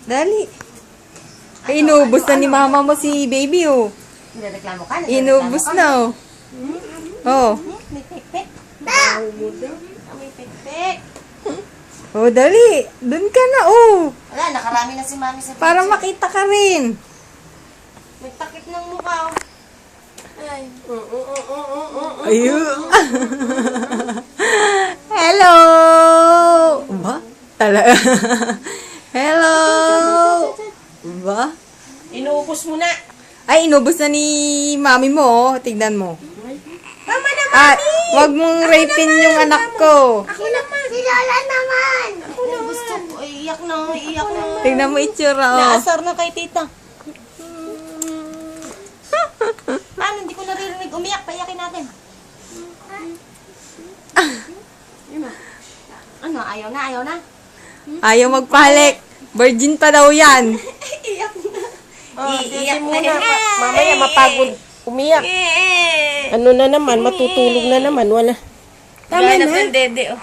Dali. Ay, inubos na ni mama mo si baby, oh. Nireklamo ka? Inubos na, oh. Oh. May pekpek. May pekpek. Oh, dali. Doon ka na, oh. Wala, nakarami na si mami sa Para picture. makita ka rin. May takip ng mukha, oh. Ay. Ayun. Hello! Ba? Talaga. Hello! Ba? Inuubos mo na. Ay, inubos na ni mami mo, oh. Tignan mo. Tama na, At, wag mong rapin yung anak ko. Ako naman. Si Lola naman. Ako na gusto ko. Ay, iyak na. Iyak na. Tignan mo itsura, oh. Naasar na kay tita. Paano? Hindi ko naririnig. Umiyak. Paiyakin natin. Ano? Ayaw na? Ayaw na? Ayaw magpahalik. Virgin pa daw yan. Iyak na. Iiyak na yan. Mamaya mapagod. Umiyak. Ano na naman, matutulog na naman. Wala. Tama na. Dede, oh.